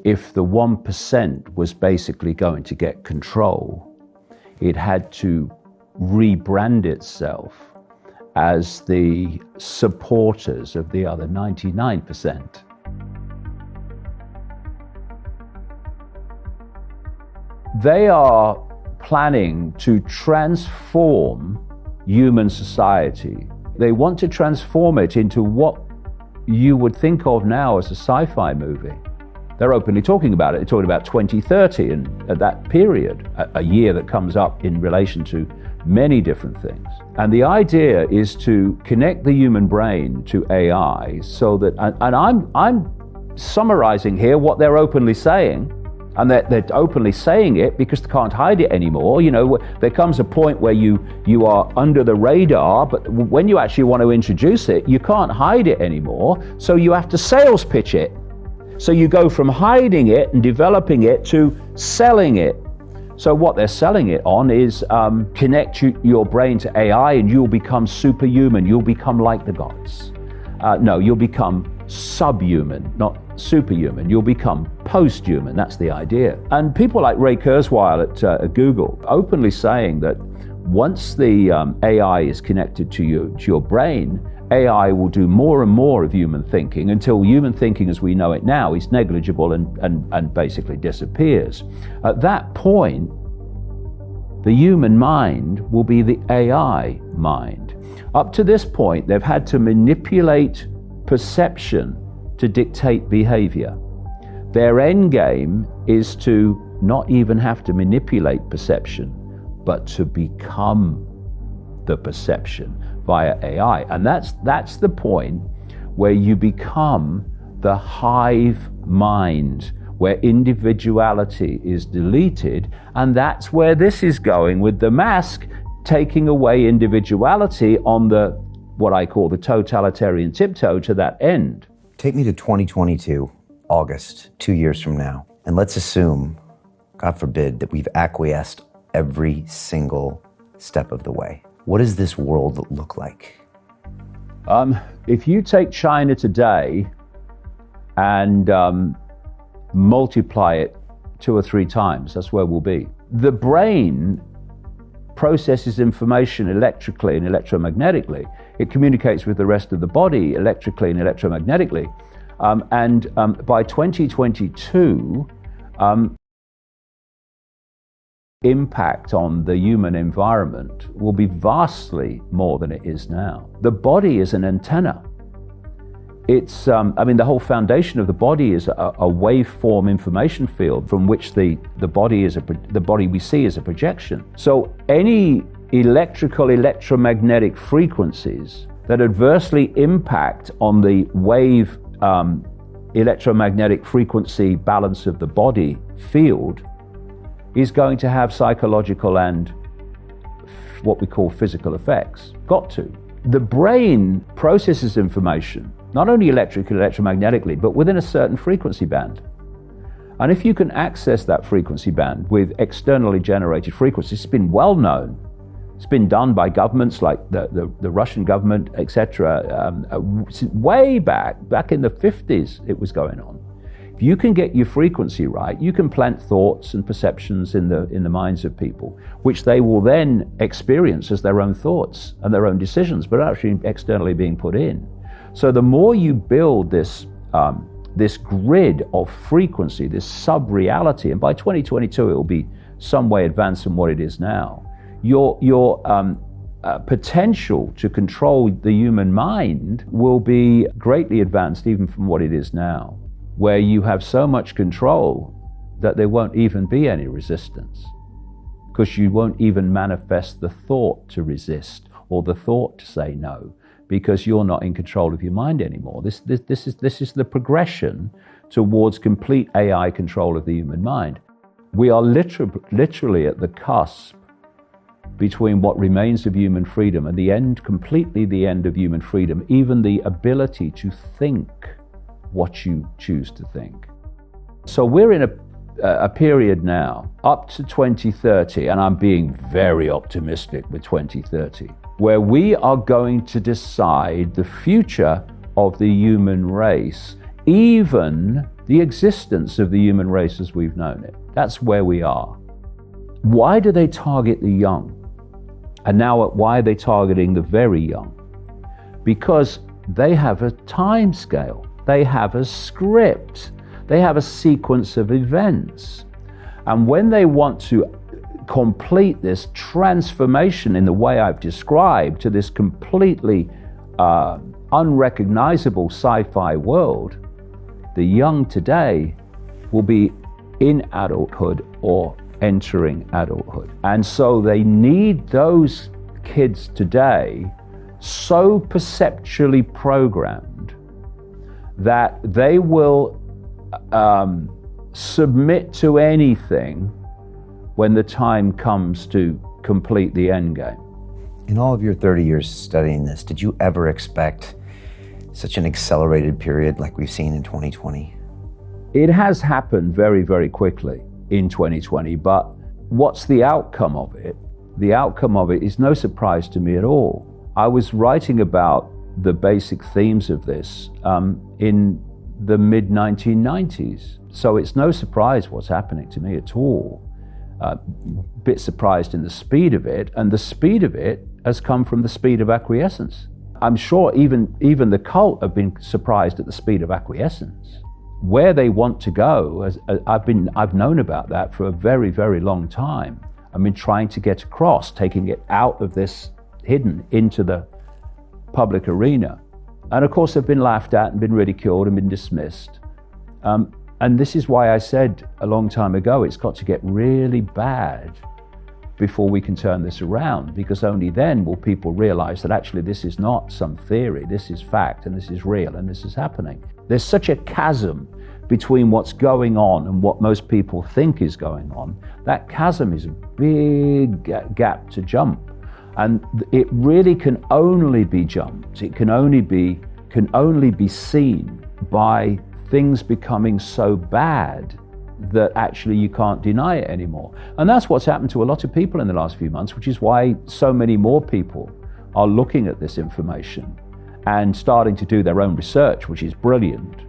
If the 1% was basically going to get control, it had to rebrand itself as the supporters of the other 99%. They are planning to transform human society. They want to transform it into what you would think of now as a sci-fi movie. They're openly talking about it. They're talking about 2030 and at that period, a year that comes up in relation to many different things. And the idea is to connect the human brain to AI so that, and I'm summarizing here what they're openly saying, and they're openly saying it because they can't hide it anymore. You know, there comes a point where you are under the radar, but when you actually want to introduce it, you can't hide it anymore. So you have to sales pitch it. So you go from hiding it and developing it to selling it. So what they're selling it on is connect your brain to AI and you'll become superhuman. You'll become like the gods. No, you'll become subhuman, not superhuman. You'll become post-human. That's the idea. And people like Ray Kurzweil at Google openly saying that once the AI is connected to your brain, AI will do more and more of human thinking until human thinking as we know it now is negligible and basically disappears. At that point, the human mind will be the AI mind. Up to this point, they've had to manipulate perception to dictate behavior. Their end game is to not even have to manipulate perception, but to become the perception via AI. And that's the point where you become the hive mind, where individuality is deleted. And that's where this is going with the mask, taking away individuality on the what I call the totalitarian tiptoe to that end. Take me to 2022, August, 2 years from now, and let's assume, God forbid, that we've acquiesced every single step of the way. What does this world look like? If you take China today and multiply it 2 or 3 times, that's where we'll be. The brain processes information electrically and electromagnetically. It communicates with the rest of the body electrically and electromagnetically. By 2022, impact on the human environment will be vastly more than it is now. The body is an antenna. It's, the whole foundation of the body is a waveform information field from which the body we see is a projection. So any electromagnetic frequencies that adversely impact on the wave electromagnetic frequency balance of the body field is going to have psychological and what we call physical effects. Got to. The brain processes information, not only electromagnetically, but within a certain frequency band. And if you can access that frequency band with externally generated frequencies, it's been well known. It's been done by governments like the Russian government, etc. Way back in the 50s, it was going on. If you can get your frequency right, you can plant thoughts and perceptions in the minds of people, which they will then experience as their own thoughts and their own decisions, but actually externally being put in. So the more you build this grid of frequency, this sub-reality, and by 2022 it will be some way advanced from what it is now, your potential to control the human mind will be greatly advanced even from what it is now, where you have so much control that there won't even be any resistance, because you won't even manifest the thought to resist or the thought to say no, because you're not in control of your mind anymore. This is the progression towards complete AI control of the human mind. We are literally at the cusp between what remains of human freedom and the end, completely the end of human freedom, even the ability to think what you choose to think. So we're in a period now up to 2030, and I'm being very optimistic with 2030, where we are going to decide the future of the human race even the existence of the human race as we've known it. That's where we are. Why do they target the young? And now why are they targeting the very young? Because they have a time scale. They have a script. They have a sequence of events. And when they want to complete this transformation in the way I've described to this completely unrecognizable sci-fi world, the young today will be in adulthood or entering adulthood. And so they need those kids today so perceptually programmed that they will submit to anything when the time comes to complete the end game. In all of your 30 years studying this, did you ever expect such an accelerated period like we've seen in 2020? It has happened very, very quickly in 2020, but what's the outcome of it? The outcome of it is no surprise to me at all. I was writing about the basic themes of this in the mid-1990s, so it's no surprise what's happening to me at all. Bit surprised in the speed of it, and the speed of it has come from the speed of acquiescence. I'm sure even the cult have been surprised at the speed of acquiescence. Where they want to go, I've known about that for a very, very long time. I've been trying to get across, taking it out of this hidden into the public arena. And of course they've been laughed at and been ridiculed and been dismissed. And this is why I said a long time ago, it's got to get really bad before we can turn this around, because only then will people realize that actually this is not some theory, this is fact, and this is real, and this is happening. There's such a chasm between what's going on and what most people think is going on. That chasm is a big gap to jump. And it really can only be jumped. It can only be seen by things becoming so bad that actually you can't deny it anymore. And that's what's happened to a lot of people in the last few months, which is why so many more people are looking at this information and starting to do their own research, which is brilliant.